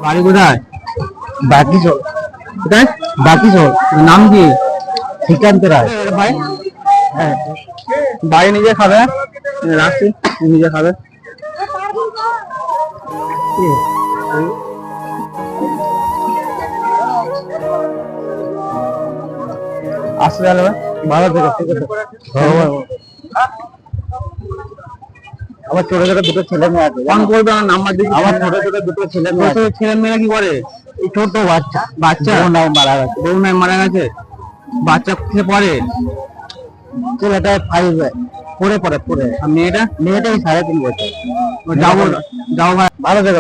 বাড়ি কোথায়? বাকি চল কোথায়? বাকি চল। নাম কি? শ্রীকান্ত রায়। ভাই হ্যাঁ, বাড়ি নিজে খাবে, রাখছি নিজে খাবে। আসলে ভালো থেকে ঠিক আছে। আমার ছোট ছোট দুটো ছেলে মেয়ে আছে। ফোন করবে, আমার নাম্বার দিচ্ছি। আমার ছোট ছোট দুটো ছেলে মেয়ে আছে। ছেলে মেয়েরা কি করে? এই ছোট বাচ্চা বাচ্চা বউ নাই মারা গেছে। বউ নাই মারা গেছে। বাচ্চা কিসে পড়ে? ছেলেটা 5 পড়ে। আর মেয়েটা? মেয়েটা 3.5 বছর। যাবো যাবো ভাই। ভালো থেকে